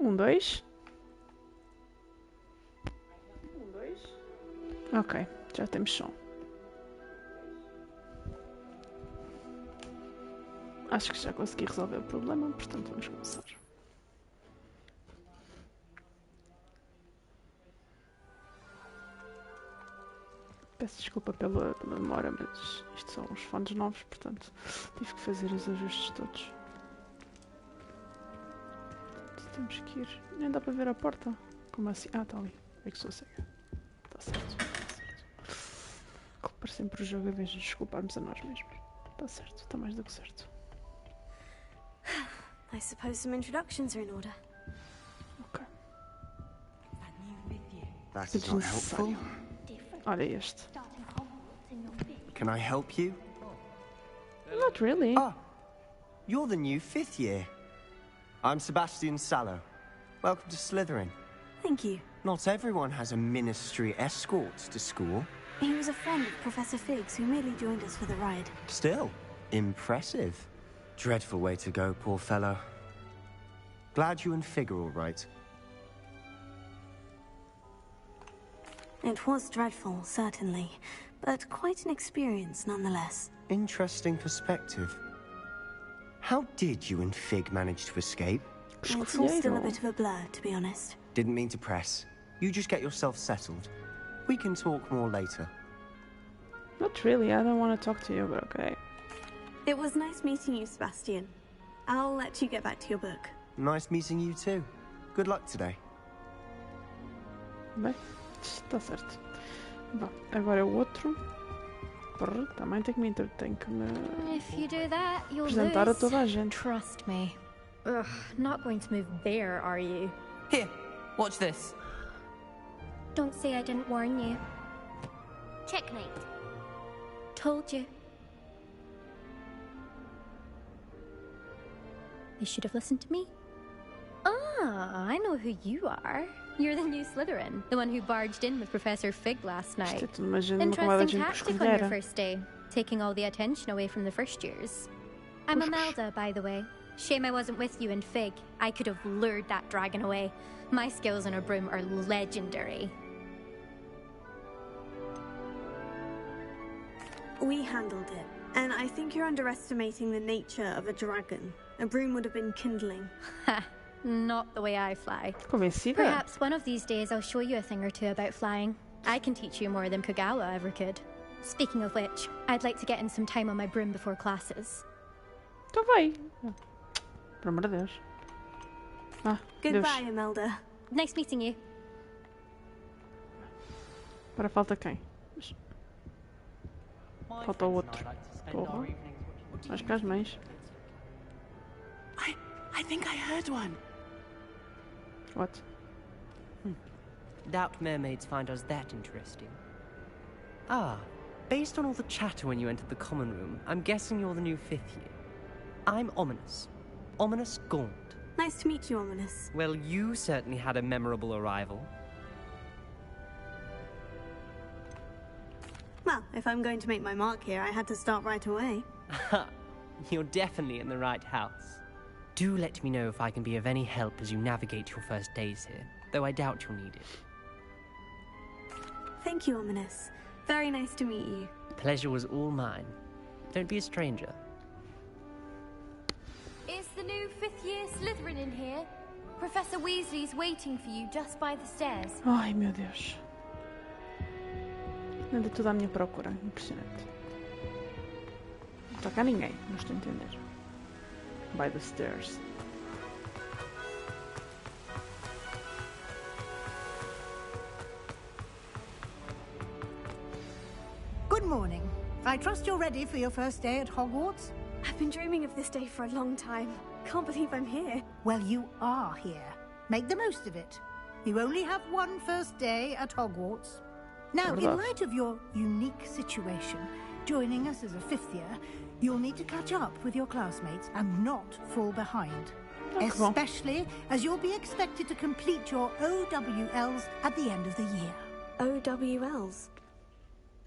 Dois. Ok, já temos som. Acho que já consegui resolver o problema, portanto vamos começar. Peço desculpa pela demora, mas isto são os fones novos, portanto tive que fazer os ajustes todos. Portanto, temos que ir. Nem dá para ver a porta. Como assim? Ah, está ali. É que sou cega. Está certo, está certo. Culpar sempre o jogo em vez de desculparmos a nós mesmos. Está certo, está mais do que certo. I suppose some introductions are in order. Ok. That is not helpful. Olha este. Can I help you? Not really. Ah, you're the new 5th year. I'm Sebastian Sallow. Welcome to Slytherin. Thank you. Not everyone has a ministry escort to school. He was a friend of Professor Fig's who merely joined us for the ride. Still, impressive. Dreadful way to go, poor fellow. Glad you and Fig are all right. It was dreadful, certainly, but quite an experience nonetheless. Interesting perspective. How did you and Fig manage to escape? It's all still a bit of a blur, to be honest. Didn't mean to press. You just get yourself settled. We can talk more later. Not really, I don't want to talk to you, but okay. It was nice meeting you, Sebastian. I'll let you get back to your book. Nice meeting you too. Good luck today. Bem, está certo. Bom, agora o outro. Também tenho que me If you do that, you'll apresentar a lose. toda a gente. Trust me. Ugh, not going to move there, are you? Here, watch this. Don't say I didn't warn you. Checkmate. Told you. You should have listened to me. Ah, I know who you are. You're the new Slytherin, the one who barged in with Professor Fig last night. Isto é tudo uma camada de Interesting gente tactic on your escolhera. first day, taking all the attention away from the first years. I'm Imelda, by the way. Shame I wasn't with you in Fig. I could have lured that dragon away. My skills on a broom are legendary. We handled it, and I think you're underestimating the nature of a dragon. A broom would have been kindling. Ha! Not the way I fly. Convencida? Perhaps one of these days I'll show you a thing or two about flying. I can teach you more than Kogawa ever could. Speaking of which, I'd like to get in some time on my broom before classes. Então vai. Por amor de Deus. Ah, Goodbye, Deus. Imelda. Nice meeting you. Agora falta quem? Falta o outro. Porra. Acho que as mães. I think I heard one. What? Doubt mermaids find us that interesting. Ah, based on all the chatter when you entered the common room, I'm guessing you're the new 5th year. I'm Ominous. Ominous Gaunt. Nice to meet you, Ominous. Well, you certainly had a memorable arrival. Well, if I'm going to make my mark here, I had to start right away. You're definitely in the right house. Do let me know if I can be of any help as you navigate your first days here, though I doubt you'll need it. Thank you, Ominous. Very nice to meet you. Pleasure was all mine. Don't be a stranger. Is the new 5th year Slytherin in here? Professor Weasley's waiting for you just by the stairs. Ai, meu Deus. Anda tudo à minha procura. Impressionante. Não está cá ninguém. Não estou a entender. By the stairs. Good morning. I trust you're ready for your first day at Hogwarts? I've been dreaming of this day for a long time. Can't believe I'm here. Well, you are here. Make the most of it. You only have one first day at Hogwarts. Now, in light of your unique situation, joining us as a 5th year, you'll need to catch up with your classmates and not fall behind. Especially as you'll be expected to complete your OWLs at the end of the year. OWLs?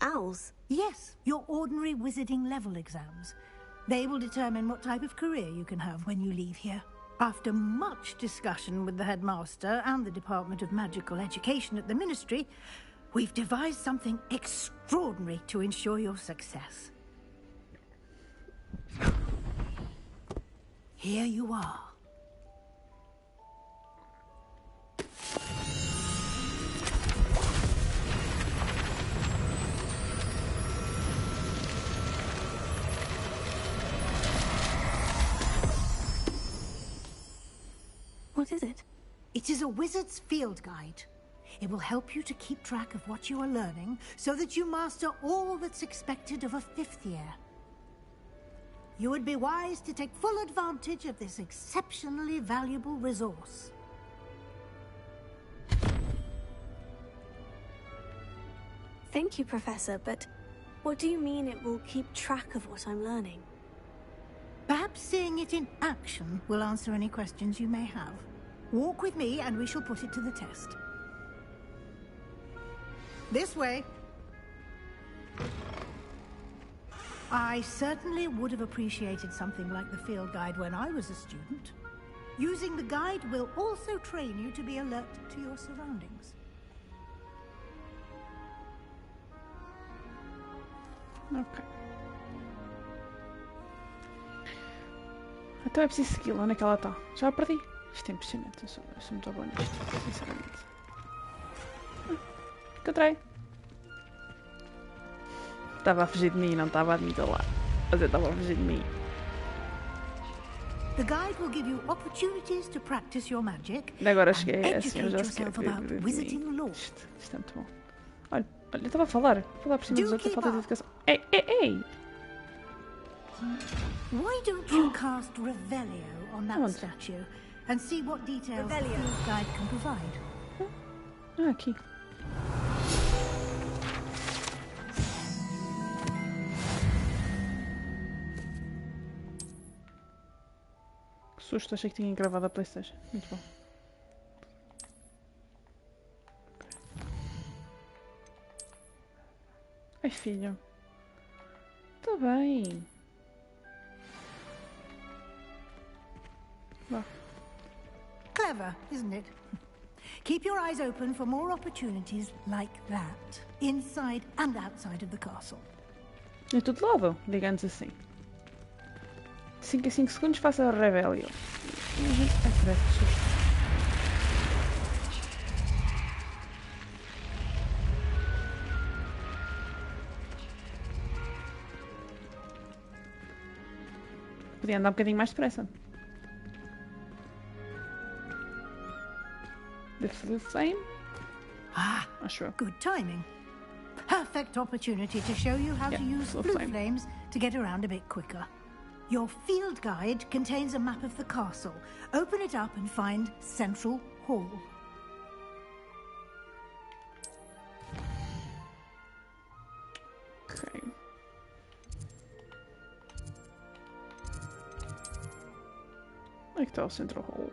Owls? Yes, your ordinary wizarding level exams. They will determine what type of career you can have when you leave here. After much discussion with the headmaster and the Department of Magical Education at the Ministry, we've devised something extraordinary to ensure your success. Here you are. What is it? It is a wizard's field guide. It will help you to keep track of what you are learning so that you master all that's expected of a 5th year. You would be wise to take full advantage of this exceptionally valuable resource. Thank you, Professor, but what do you mean it will keep track of what I'm learning? Perhaps seeing it in action will answer any questions you may have. Walk with me and we shall put it to the test. This way. I certainly would have appreciated something like the field guide when I was a student. Using the guide will also train you to be alert to your surroundings. Ok. Então é preciso segui-la. Onde é que ela está? Já a perdi? Isto é impressionante. Eu sou muito boa nisto, sinceramente. Encontrei. Estava a fugir de mim, não estava a admitir lá. Mas eu estava a fugir de mim. The guide will give you opportunities to practice your magic. E agora cheguei assim, eu educate já sei yourself que about wizarding lore. Isto é muito bom. Olha, eu estava a falar por cima dos outros, a falta de educação. Ei! Why don't you cast Revelio on that Onde? statue and see what details the Revelio. field guide can provide? Ah, aqui. Que susto, achei que tinha gravado a PlayStation. Muito bom. Ai, filho. Está bem. Vá. Clever, isn't it? Keep your eyes open for more opportunities like that, inside and outside of the castle. De todo lado, digamos assim. 5 em 5 segundos faça a Revelio. Ai, credo, que susto. Podia andar um bocadinho mais depressa. The flame? Ah, Acho eu. good timing. Perfect opportunity to show you how Yeah, to use blue blue flame. flames to get around a bit quicker. Your field guide contains a map of the castle. Open it up and find Central Hall. Ok. Onde é que está o Central Hall?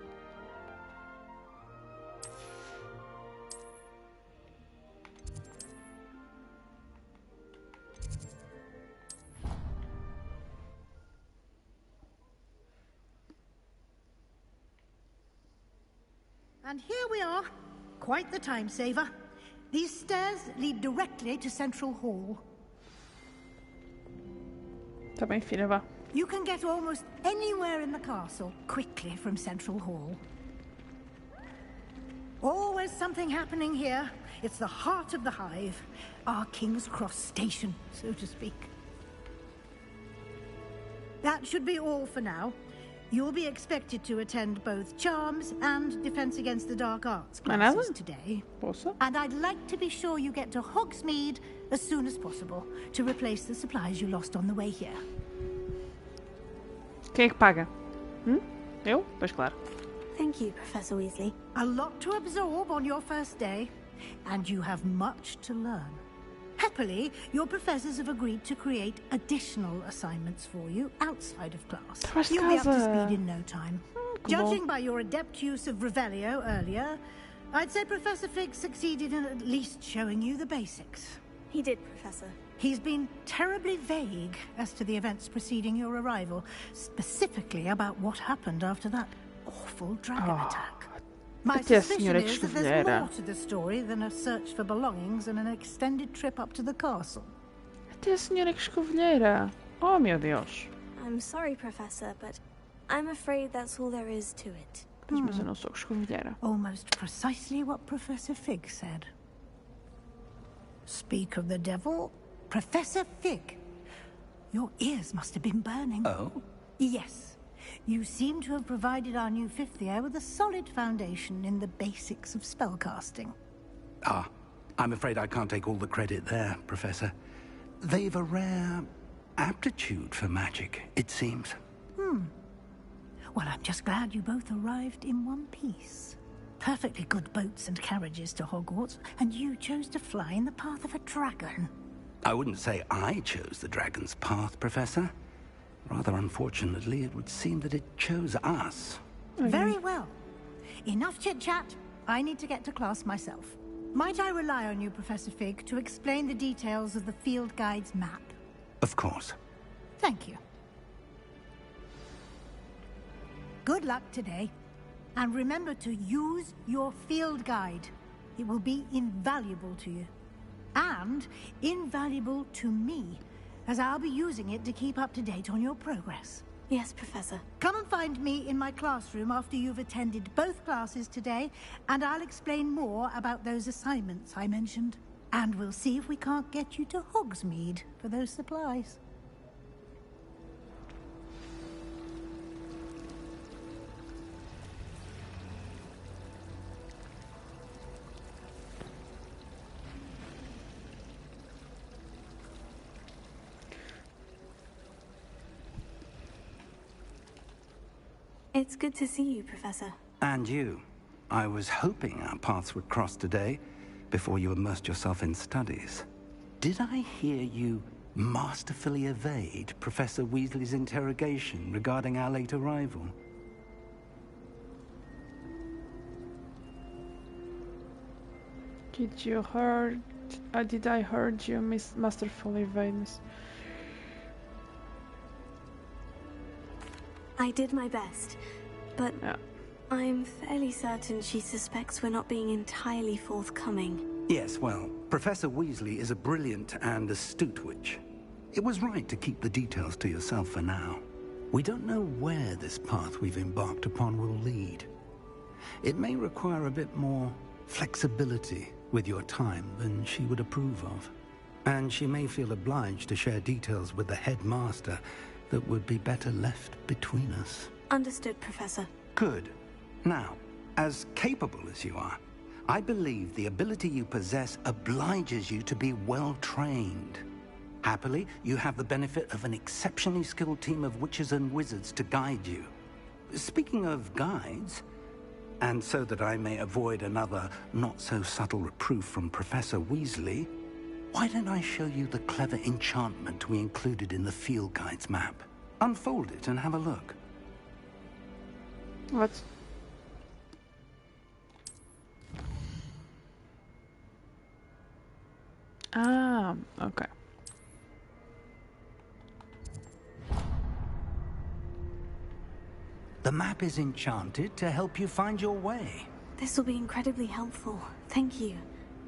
And here we are. Quite the time saver. These stairs lead directly to Central Hall. Está bem, filha, vá. You can get almost anywhere in the castle quickly from Central Hall. Always something happening here. It's the heart of the hive. Our King's Cross station, so to speak. That should be all for now. You'll be expected to attend both Charms and Defense Against the Dark Arts classes today. Posso? And I'd like to be sure you get to Hogsmeade as soon as possible to replace the supplies you lost on the way here. Quem é que paga? Eu? Pois claro. Thank you, Professor Weasley. A lot to absorb on your first day, and you have much to learn. Happily, your professors have agreed to create additional assignments for you outside of class. Traz You'll be up to casa. speed in no time. Que bom. Judging by your adept use of Revelio earlier, I'd say Professor Fig succeeded in at least showing you the basics. He did, Professor. He's been terribly vague as to the events preceding your arrival, specifically about what happened after that awful dragon Oh, attack. My até a suspicion senhora is that there's Escovilheira. more to the story than a search for belongings and an extended trip up to the castle. Até a senhora Escovilheira. Oh, meu Deus. I'm sorry, Professor, but I'm afraid that's all there is to it. Pois, mas eu não sou Escovilheira. Almost precisely what Professor Fig said. Speak of the devil, Professor Fig. Your ears must have been burning. Oh? Yes. You seem to have provided our new fifth year with a solid foundation in the basics of spellcasting. Ah, I'm afraid I can't take all the credit there, Professor. They've a rare aptitude for magic, it seems. Well, I'm just glad you both arrived in one piece. Perfectly good boats and carriages to Hogwarts, and you chose to fly in the path of a dragon. I wouldn't say I chose the dragon's path, Professor. Rather unfortunately, it would seem that it chose us. Very well. Enough chit-chat. I need to get to class myself. Might I rely on you, Professor Fig, to explain the details of the field guide's map? Of course. Thank you. Good luck today. And remember to use your field guide. It will be invaluable to you. And invaluable to me, as I'll be using it to keep up to date on your progress. Yes, Professor. Come and find me in my classroom after you've attended both classes today, and I'll explain more about those assignments I mentioned. And we'll see if we can't get you to Hogsmeade for those supplies. It's good to see you, Professor. And you. I was hoping our paths would cross today, before you immersed yourself in studies. Did I hear you masterfully evade Professor Weasley's interrogation regarding our late arrival? Did I heard you masterfully evade Miss? I did my best, but Yeah. I'm fairly certain she suspects we're not being entirely forthcoming. Yes, well, Professor Weasley is a brilliant and astute witch. It was right to keep the details to yourself for now. We don't know where this path we've embarked upon will lead. It may require a bit more flexibility with your time than she would approve of. And she may feel obliged to share details with the headmaster that would be better left between us. Understood, Professor. Good. Now, as capable as you are, I believe the ability you possess obliges you to be well trained. Happily, you have the benefit of an exceptionally skilled team of witches and wizards to guide you. Speaking of guides, and so that I may avoid another not-so-subtle reproof from Professor Weasley, why don't I show you the clever enchantment we included in the field guide's map? Unfold it and have a look. What? Ah, okay. The map is enchanted to help you find your way. This will be incredibly helpful. Thank you.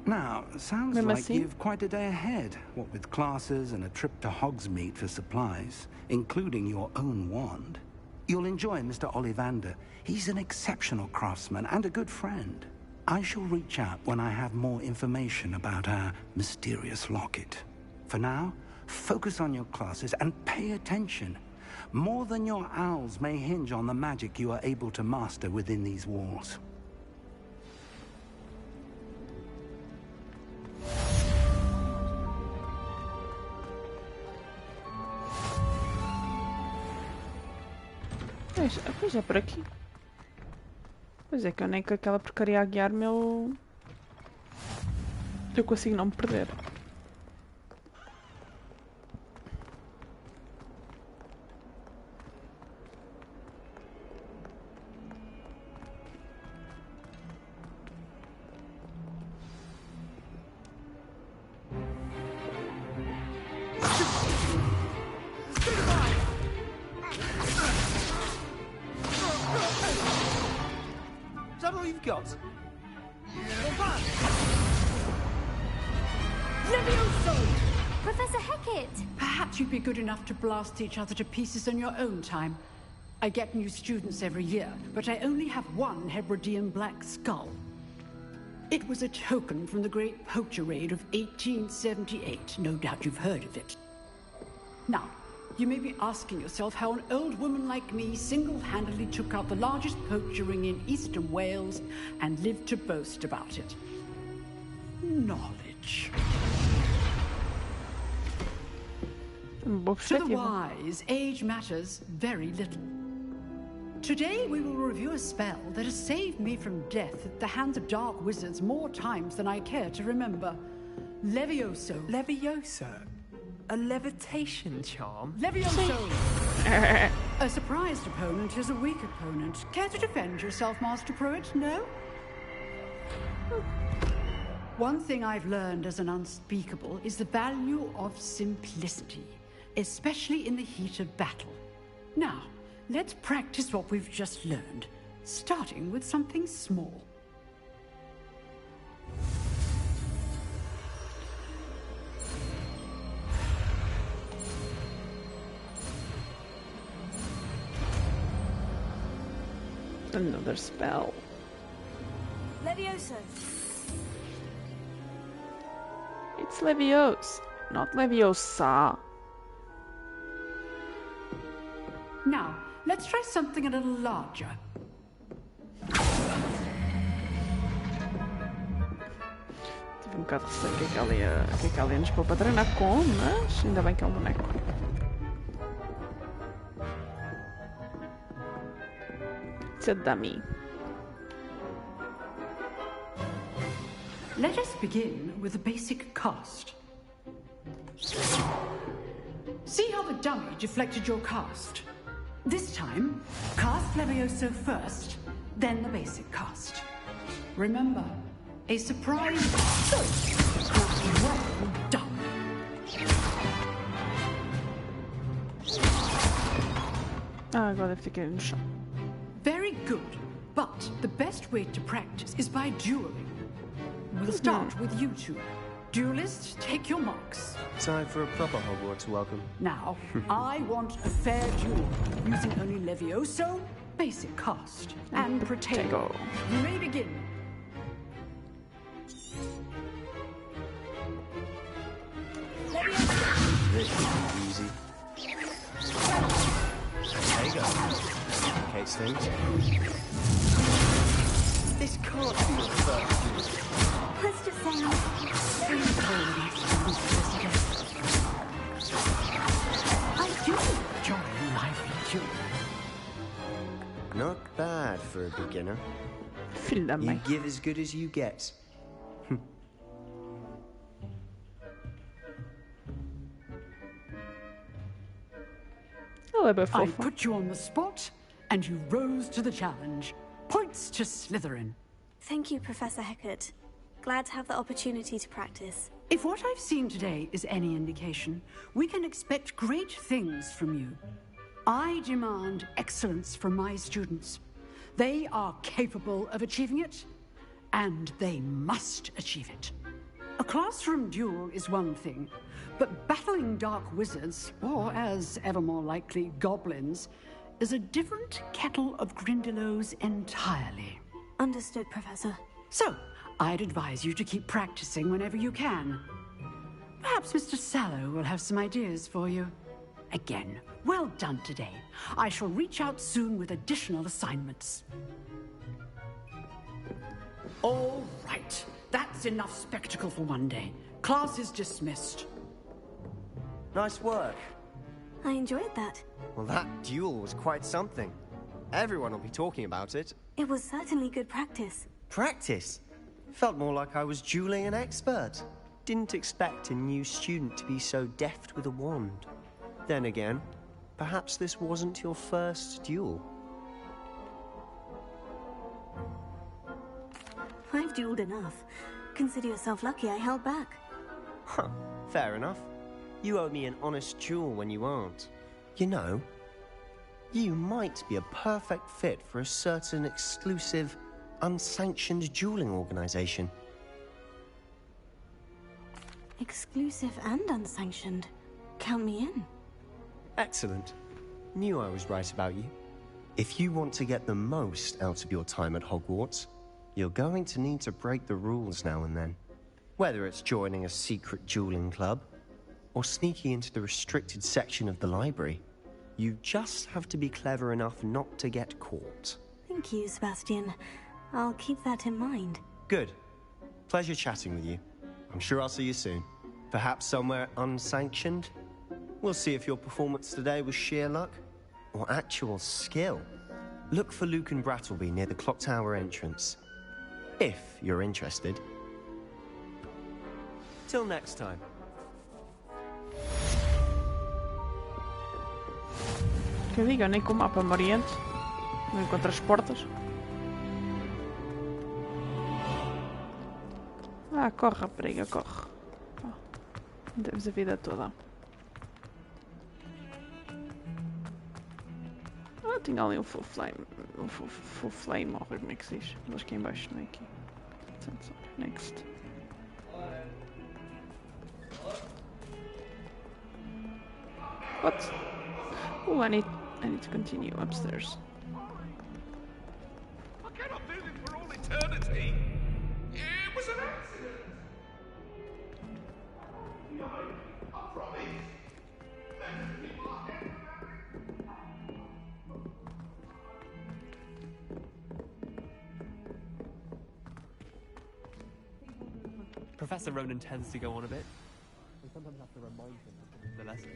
Now, sounds Remember, like you've quite a day ahead, what with classes and a trip to Hogsmeade for supplies, including your own wand. You'll enjoy Mr. Ollivander. He's an exceptional craftsman and a good friend. I shall reach out when I have more information about our mysterious locket. For now, focus on your classes and pay attention. More than your owls may hinge on the magic you are able to master within these walls. Pois é por aqui. Pois é que eu nem com aquela porcaria a guiar-me eu consigo não me perder. all you've got? Levioso! Professor Hecat! Perhaps you'd be good enough to blast each other to pieces in your own time. I get new students every year, but I only have one Hebridean black skull. It was a token from the Great Poacher Raid of 1878. No doubt you've heard of it. Now, you may be asking yourself how an old woman like me single-handedly took out the largest poacher ring in eastern Wales and lived to boast about it. Knowledge. To the wise, age matters very little. Today we will review a spell that has saved me from death at the hands of dark wizards more times than I care to remember. Levioso. Levioso? A levitation charm? Levioso! A surprised opponent is a weak opponent. Care to defend yourself, Master Pruitt? No? One thing I've learned as an unspeakable is the value of simplicity, especially in the heat of battle. Now, let's practice what we've just learned, starting with something small. Another spell. Levioso. It's Levios, not Leviosa. Now, let's try something a little larger. Tive um bocado de receio que ela ia nos pôr para treinar com, mas ainda bem que é um boneco. It's a dummy. Let us begin with the basic cast. See how the dummy deflected your cast? This time, cast Levioso first, then the basic cast. Remember, a surprise. Well done. Ah, agora deve ter caído no chão. Very good, but the best way to practice is by dueling. We'll start with you two. Duelists, take your marks. Time for a proper Hogwarts welcome. Now, I want a fair duel, using only Levioso, basic cast, and Protego. You may begin. This is easy. There you go. Complicates things. This can't be your first duel. Let's just say I do enjoy lively duel. Not bad for a beginner. Filho da You mãe. give as good as you get. Ela é bem I fofa. put you on the spot, and you rose to the challenge. Points to Slytherin. Thank you, Professor Hecat. Glad to have the opportunity to practice. If what I've seen today is any indication, we can expect great things from you. I demand excellence from my students. They are capable of achieving it, and they must achieve it. A classroom duel is one thing, but battling dark wizards, or as ever more likely, goblins, is a different kettle of Grindylows entirely. Understood, Professor. So, I'd advise you to keep practicing whenever you can. Perhaps Mr. Sallow will have some ideas for you. Again, well done today. I shall reach out soon with additional assignments. All right. That's enough spectacle for one day. Class is dismissed. Nice work. I enjoyed that. Well, that duel was quite something. Everyone will be talking about it. It was certainly good practice. Practice? Felt more like I was dueling an expert. Didn't expect a new student to be so deft with a wand. Then again, perhaps this wasn't your first duel. I've dueled enough. Consider yourself lucky I held back. Huh, fair enough. You owe me an honest duel when you aren't. You know, you might be a perfect fit for a certain exclusive unsanctioned dueling organization. Exclusive and unsanctioned. Count me in. Excellent. Knew I was right about you. If you want to get the most out of your time at Hogwarts, you're going to need to break the rules now and then. Whether it's joining a secret dueling club, or sneaking into the restricted section of the library, you just have to be clever enough not to get caught. Thank you, Sebastian. I'll keep that in mind. Good. Pleasure chatting with you. I'm sure I'll see you soon. Perhaps somewhere unsanctioned? We'll see if your performance today was sheer luck or actual skill. Look for Luke and Brattleby near the clock tower entrance, if you're interested. Till next time. Que eu diga, nem com o mapa me oriento. Não encontro as portas. Ah, corre, rapariga, corre. Oh, deves a vida toda. Ah, tinha ali um full flame. Um full flame, ou como é que se diz? Mas aqui em baixo, não é aqui. Next. What? Oh, I need to continue upstairs. I cannot do this for all eternity. It was an accident. No, I promise. Professor Ronan tends to go on a bit. We sometimes have to remind him of the lesson.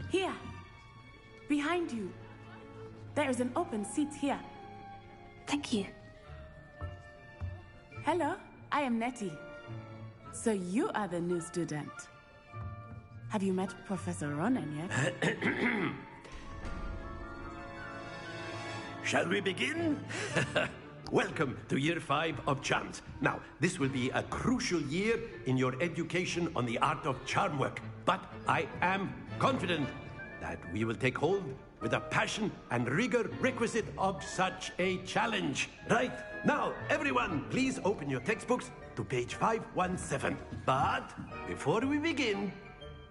Here, behind you. There is an open seat here. Thank you. Hello, I am Nettie. So you are the new student. Have you met Professor Ronan yet? Shall we begin? Welcome to Year 5 of Charms. Now, this will be a crucial year in your education on the art of charm work. But I am confident that we will take hold with the passion and rigor requisite of such a challenge. Right, now, everyone, please open your textbooks to page 517. But before we begin,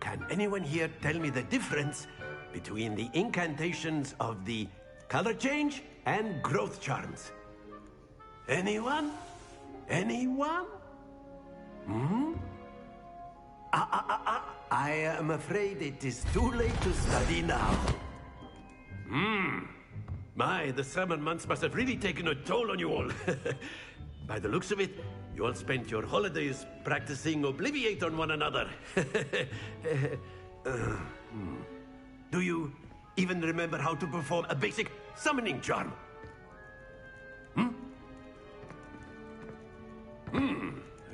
can anyone here tell me the difference between the incantations of the color change and growth charms? Anyone? Anyone? I am afraid it is too late to study now. My, the summer months must have really taken a toll on you all. By the looks of it, you all spent your holidays practicing Obliviate on one another. Do you even remember how to perform a basic summoning charm?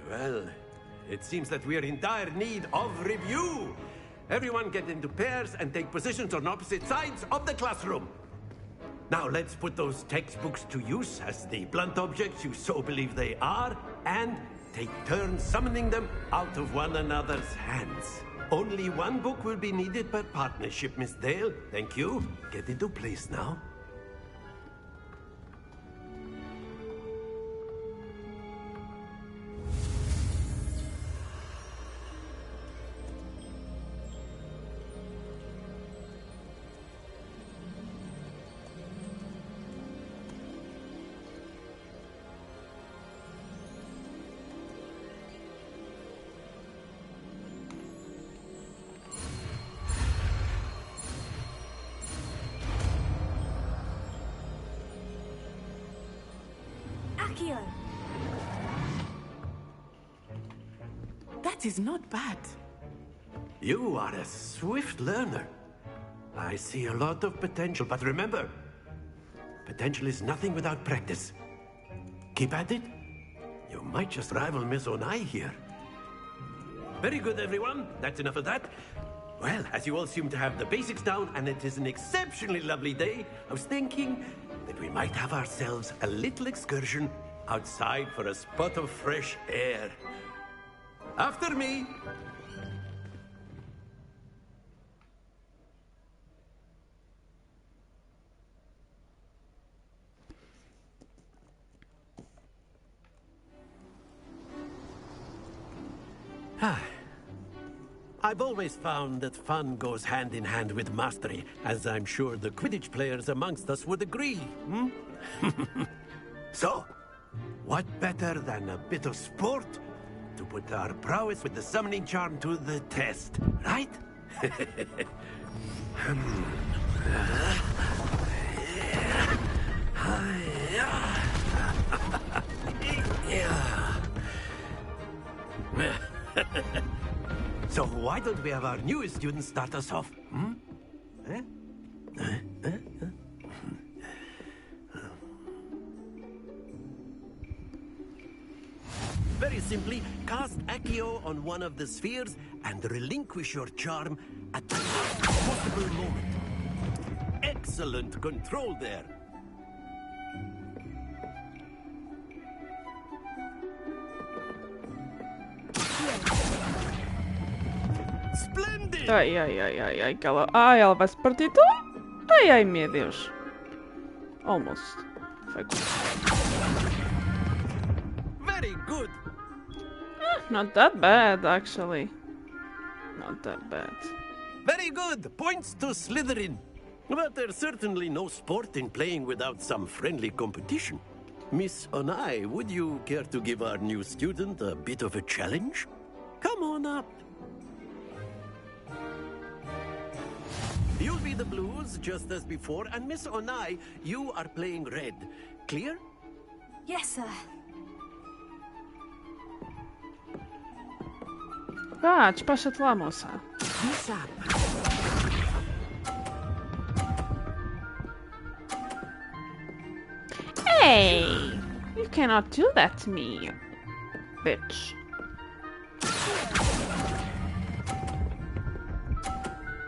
Well, it seems that we are in dire need of review. Everyone get into pairs and take positions on opposite sides of the classroom. Now let's put those textbooks to use as the blunt objects you so believe they are, and take turns summoning them out of one another's hands. Only one book will be needed per partnership, Miss Dale. Thank you. Get into place now. That is not bad. You are a swift learner. I see a lot of potential, but remember, potential is nothing without practice. Keep at it. You might just rival Miss Onai here. Very good, everyone. That's enough of that. Well, as you all seem to have the basics down, and it is an exceptionally lovely day, I was thinking that we might have ourselves a little excursion outside for a spot of fresh air. After me. I've always found that fun goes hand in hand with mastery, as I'm sure the Quidditch players amongst us would agree. So, what better than a bit of sport to put our prowess with the summoning charm to the test, right? So why don't we have our newest student start us off? Very simply, cast Accio on one of the spheres and relinquish your charm at the last possible moment. Excellent control there. Splendid! Ai, que ela... Ai, ela vai se partir tudo. Ai, meu Deus. Almost. Foi Very good. Not that bad, actually. Not that bad. Very good. Points to Slytherin. But there's certainly no sport in playing without some friendly competition. Miss Onai, would you care to give our new student a bit of a challenge? Come on up. You'll be the blues, just as before, and Miss Onai, you are playing red. Clear? Yes, sir. Vá, despacha-te lá, moça. Hey! You cannot do that to me, bitch.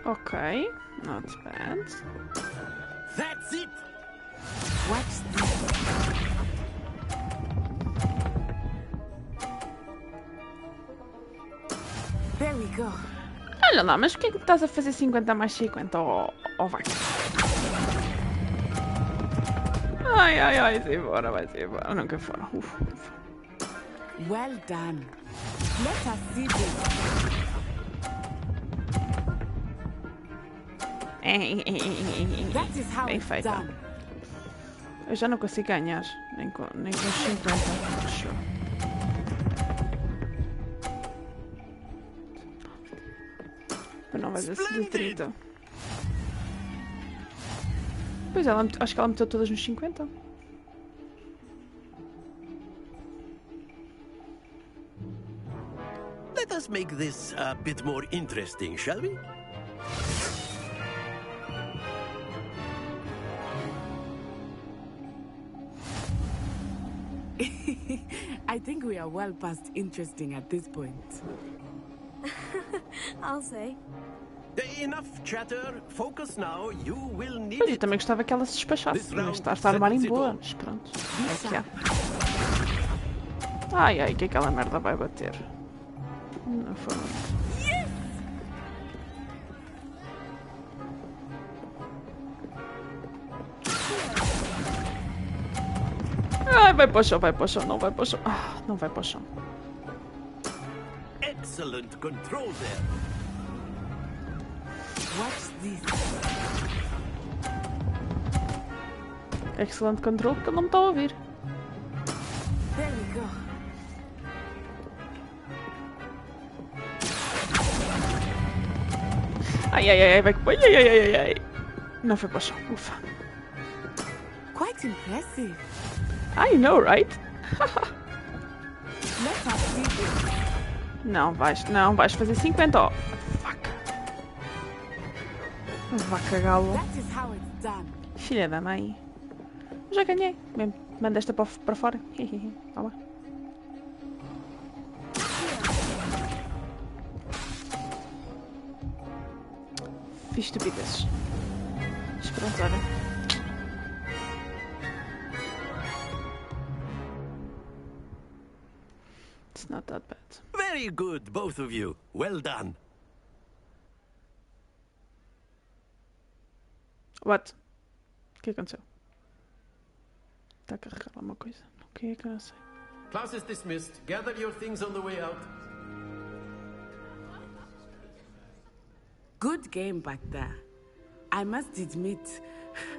Okay, not bad. That's it! What's this? There we go. Olha lá, mas porquê é que estás a fazer 50 mais 50, ó vaca? Ai, vai-se embora, vai-se embora. Nunca foram. Ufa. Well done. Let us see this. That is how Bem it's feita. done. Eu já não consigo ganhar, nem com os 50. Show. Não vai ser de 30. Pois ela, acho que ela meteu todas nos 50. Let us make this a bit more interesting, shall we? I think we are well past interesting at this point. I'll say. Enough chatter. Focus now. You will need Pois eu it. também gostava que ela se despachasse. Mas está-se a armar em boa. Mas pronto. É o que há. Ai, que aquela merda vai bater. Não foi muito. Ai, vai para o chão, não vai para o chão. Ah, não vai para o chão. Excellent control there. What's this? Excelente controle porque ele não me está a ouvir. There we go. Ai, vai que... Ai. Não foi para o chão, ufa. Quite impressive. I know, right? Let us see this. Não vais fazer 50, ó. Vaca. Vaca galo. That is how it's done. Filha da mãe. Já ganhei. Manda esta para fora. Tá lá. Fiz estupidezes. Mas pronto, olha. It's not that bad. Very good, both of you. Well done. What? O que aconteceu? Está a carregar alguma coisa? O que é que eu não sei? Class is dismissed. Gather your things on the way out. Good game back there. I must admit,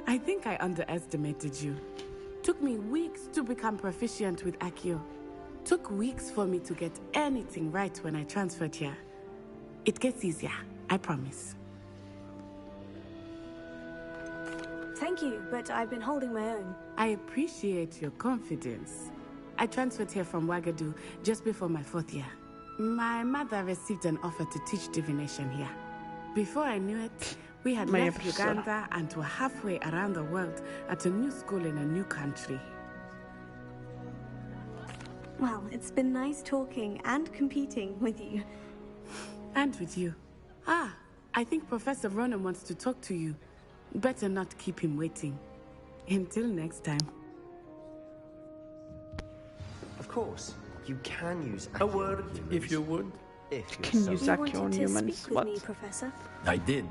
I think I underestimated you. Took me weeks to become proficient with Accio. Took weeks for me to get anything right when I transferred here. It gets easier, I promise. Thank you, but I've been holding my own. I appreciate your confidence. I transferred here from Wagadu just before my 4th year. My mother received an offer to teach divination here. Before I knew it, we had left Uganda and were halfway around the world at a new school in a new country. Well, it's been nice talking and competing with you. And with you. Ah, I think Professor Ronan wants to talk to you. Better not keep him waiting. Until next time. Of course, you can use a word, if you would. If you Can use Accio on to humans. speak with me, Professor? I did.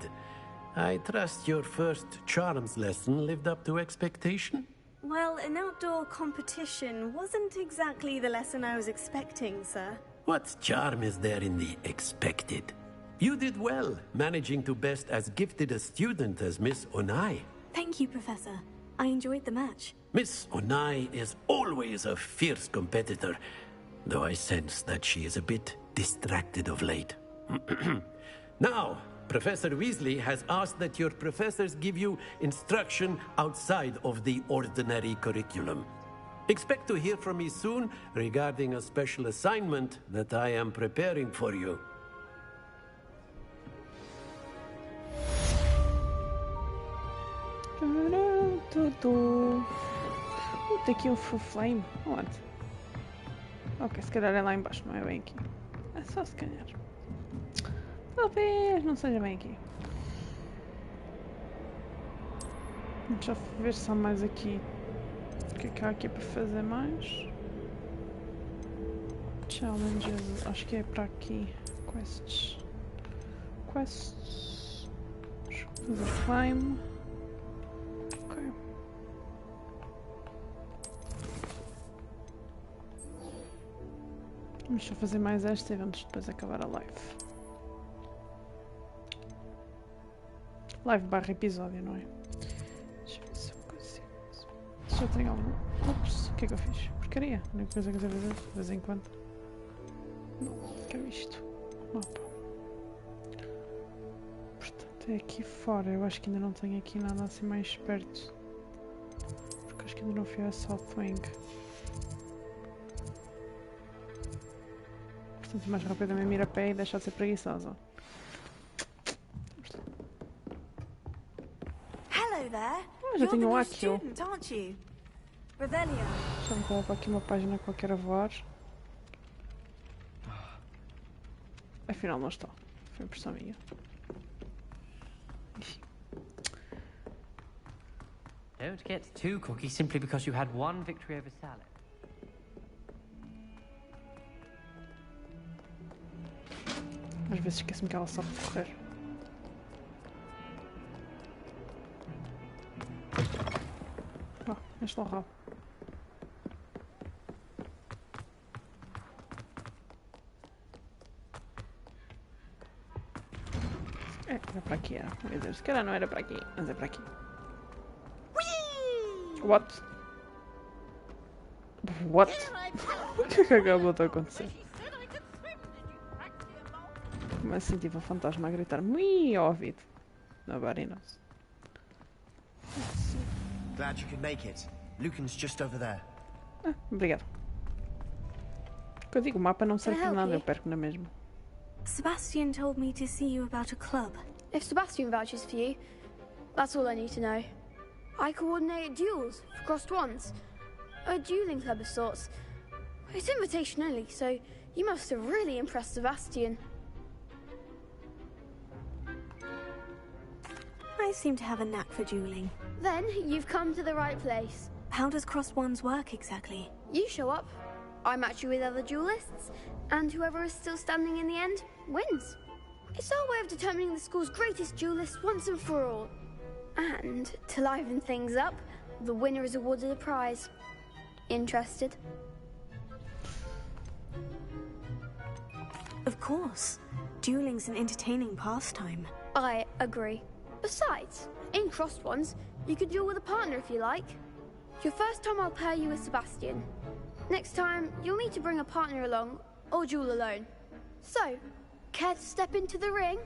I trust your first charms lesson lived up to expectation? Well, an outdoor competition wasn't exactly the lesson I was expecting, sir. What charm is there in the expected? You did well, managing to best as gifted a student as Miss Onai. Thank you, Professor. I enjoyed the match. Miss Onai is always a fierce competitor, though I sense that she is a bit distracted of late. Now, Professor Weasley has asked that your professors give you instruction outside of the ordinary curriculum. Expect to hear from me soon regarding a special assignment that I am preparing for you. Tem aqui um full flame. Onde? Ok, se calhar é lá embaixo, não é bem aqui. É só se calhar. Talvez não seja bem aqui. Vamos só ver se há mais aqui. O que é que há aqui para fazer mais? Challenges, acho que é para aqui. Quests. Fazer flame. Ok. Vamos só fazer mais esta e vamos depois acabar a live. Live barra episódio, não é? Deixa eu ver se eu consigo. Se eu tenho algum. Ups, o que é que eu fiz? Porcaria. A única coisa que eu quero fazer de vez em quando. Não, quero isto. Opa. Portanto, é aqui fora. Eu acho que ainda não tenho aqui nada assim mais perto. Porque acho que ainda não fui a Southwing. Portanto, mais rapidamente ir a pé e deixar de ser preguiçosa. Hello there. Já You're tenho the um new Accio. student, aren't you? Revelio. Deixa-me colocar aqui uma página qualquer a voar. Afinal não está. Foi impressão minha. Don't get too cocky simply because you had one victory over Salad. Às vezes esqueço-me que ela sabe correr. Oh, este lá o rabo. Era para aqui, era. Meu Deus, se calhar não era para aqui, mas é para aqui. What? What? O que é que acabou de acontecer? Como assim tive um fantasma a gritar muito ao ouvido? Nobody knows. Glad you could make it. Lucan's just over there. Ah, obrigado. O que eu digo, o mapa não serve para nada, eu perco na mesma. Sebastian told me to see you about a club. If Sebastian vouches for you, that's all I need to know. I coordinate duels for crossed wands. A dueling club of sorts. It's invitation only, so you must have really impressed Sebastian. I seem to have a knack for dueling. Then you've come to the right place. How does crossed wands work exactly? You show up, I match you with other duelists, and whoever is still standing in the end wins. It's our way of determining the school's greatest duelist once and for all. And to liven things up, the winner is awarded a prize. Interested? Of course. Dueling's an entertaining pastime. I agree. Besides, in crossed ones, you could duel with a partner if you like. Your first time I'll pair you with Sebastian. Next time, you'll need to bring a partner along, or duel alone. So, care to step into the ring?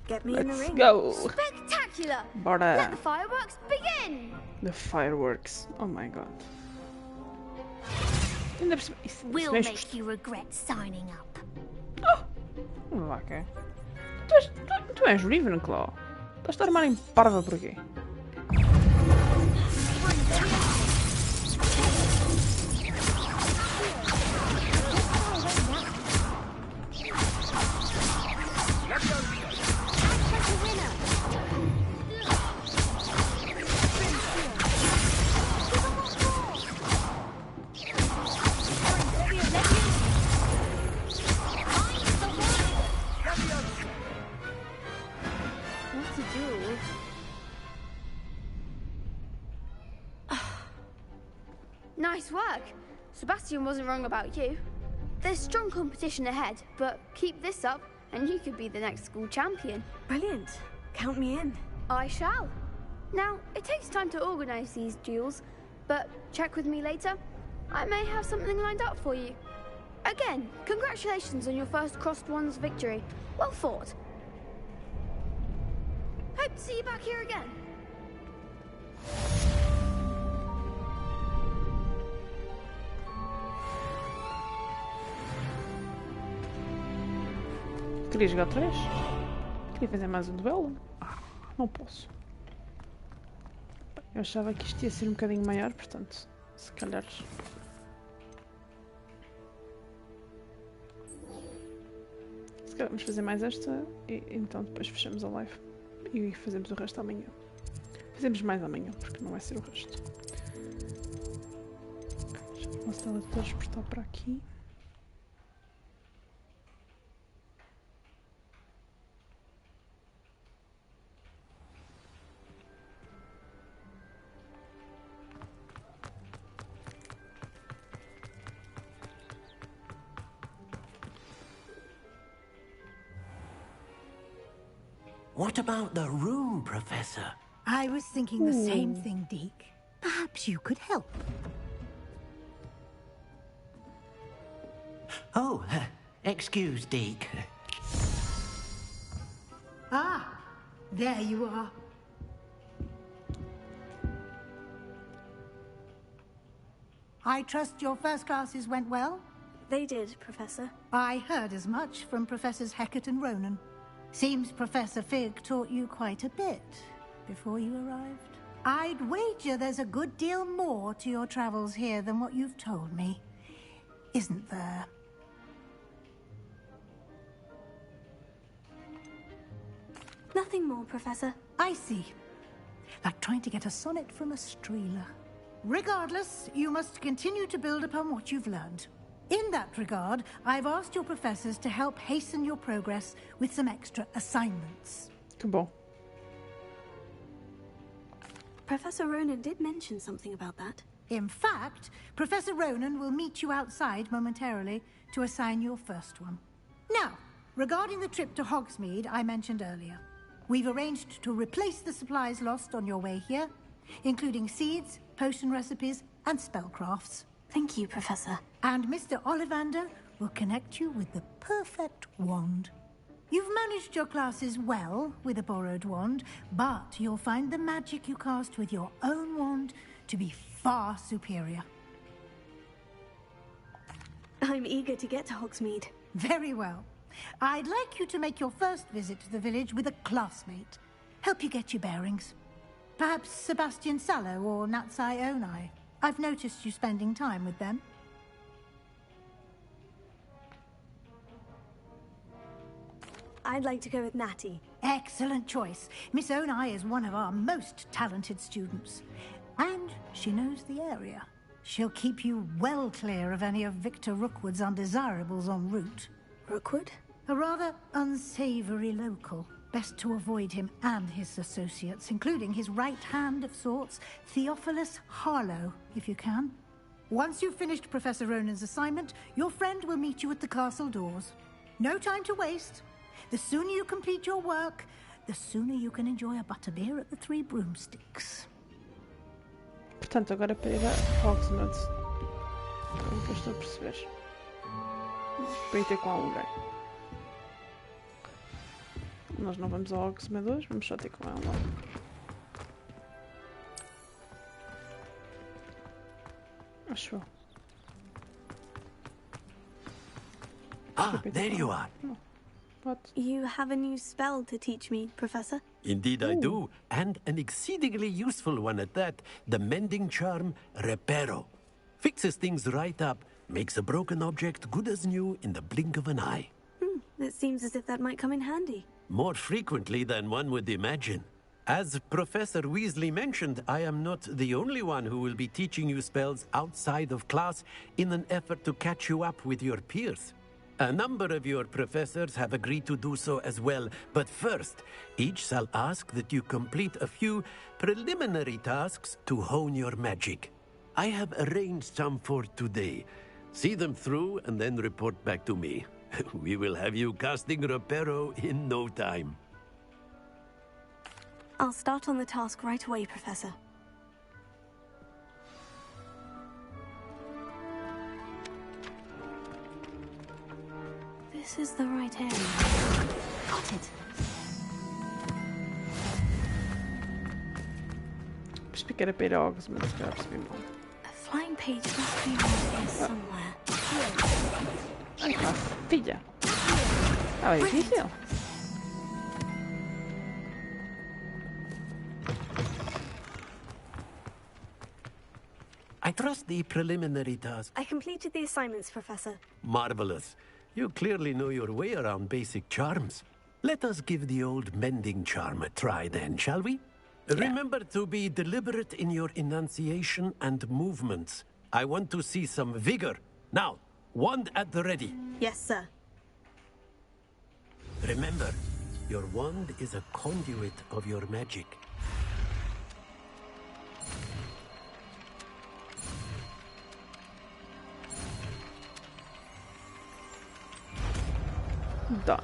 Get me in the ring. Go! Spectacular! Bora! Let the fireworks begin! The fireworks. Oh my god. Ainda por cima, isso We'll nem make you regret signing up. Vamos lá, ok. Tu és Ravenclaw. Estás a armar em parva por quê? Nice work. Sebastian wasn't wrong about you. There's strong competition ahead, but keep this up and you could be the next school champion. Brilliant. Count me in. I shall. Now, it takes time to organise these duels, but check with me later. I may have something lined up for you. Again, congratulations on your first Crossed Ones victory. Well fought. Hope to see you back here again. Queria jogar 3? Queria fazer mais um duelo? Não posso. Eu achava que isto ia ser um bocadinho maior, portanto, se calhar... Se calhar vamos fazer mais esta e então depois fechamos a live e fazemos o resto amanhã. Fazemos mais amanhã, porque não vai ser o resto. Já o nosso teletransportar para aqui. What about the room, Professor? I was thinking the same thing, Deke. Perhaps you could help. Oh, excuse, Deke. Ah, there you are. I trust your first classes went well? They did, Professor. I heard as much from Professors Hecat and Ronan. Seems Professor Fig taught you quite a bit before you arrived. I'd wager there's a good deal more to your travels here than what you've told me. Isn't there? Nothing more, Professor. I see. Like trying to get a sonnet from a streeler. Regardless, you must continue to build upon what you've learned. In that regard, I've asked your professors to help hasten your progress with some extra assignments. Que bom. Professor Ronan did mention something about that. In fact, Professor Ronan will meet you outside momentarily to assign your first one. Now, regarding the trip to Hogsmeade I mentioned earlier, we've arranged to replace the supplies lost on your way here, including seeds, potion recipes, and spellcrafts. Thank you, Professor. And Mr. Ollivander will connect you with the perfect wand. You've managed your classes well with a borrowed wand, but you'll find the magic you cast with your own wand to be far superior. I'm eager to get to Hogsmeade. Very well. I'd like you to make your first visit to the village with a classmate. Help you get your bearings. Perhaps Sebastian Sallow or Natsai Onai. I've noticed you spending time with them. I'd like to go with Natty. Excellent choice. Miss Onai is one of our most talented students. And she knows the area. She'll keep you well clear of any of Victor Rookwood's undesirables en route. Rookwood? A rather unsavory local. Best to avoid him and his associates, including his right hand of sorts, Theophilus Harlow, if you can. Once you've finished Professor Ronan's assignment, your friend will meet you at the castle doors. No time to waste. The sooner you complete your work, the sooner you can enjoy a butterbeer at the Three Broomsticks. Portanto, agora para ir a Hogwarts. Como que eu estou a perceber? Para ir ter com alguém. Nós não vamos ao Hogwarts hoje, vamos só ter com ela. Acho eu. Ah, there you are. What? You have a new spell to teach me, Professor? Indeed I do, and an exceedingly useful one at that. The mending charm, Reparo. Fixes things right up, makes a broken object good as new in the blink of an eye. It seems as if that might come in handy. More frequently than one would imagine. As Professor Weasley mentioned, I am not the only one who will be teaching you spells outside of class in an effort to catch you up with your peers. A number of your professors have agreed to do so as well, but first, each shall ask that you complete a few preliminary tasks to hone your magic. I have arranged some for today. See them through and then report back to me. We will have you casting Reparo in no time. I'll start on the task right away, Professor. This is the right area. Got it. Percebi que era para ir a Hogwarts, mas se calhar percebi mal. A flying page must be around here somewhere. Ai pá, filha! Ah, é difícil. I trust the preliminary task. I completed the assignments, Professor. Marvelous. You clearly know your way around basic charms. Let us give the old mending charm a try then, shall we? Yeah. Remember to be deliberate in your enunciation and movements. I want to see some vigor. Now, wand at the ready. Yes, sir. Remember, your wand is a conduit of your magic. Done.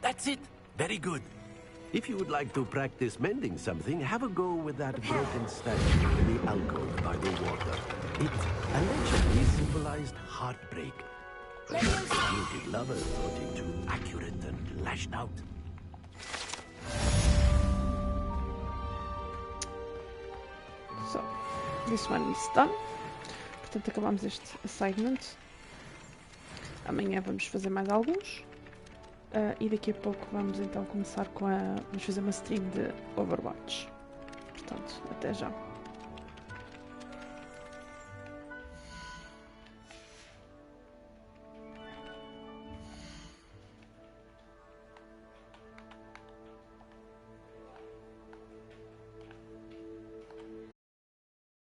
That's it. Very good. If you would like to practice mending something, have a go with that broken statue in the alcove by the water. It allegedly symbolized heartbreak. The beauty lover thought it too accurate and lashed out. So, this one is done. Portanto, acabamos este assignment. Amanhã vamos fazer mais alguns. E daqui a pouco vamos então começar com a... Vamos fazer uma stream de Overwatch. Portanto, até já.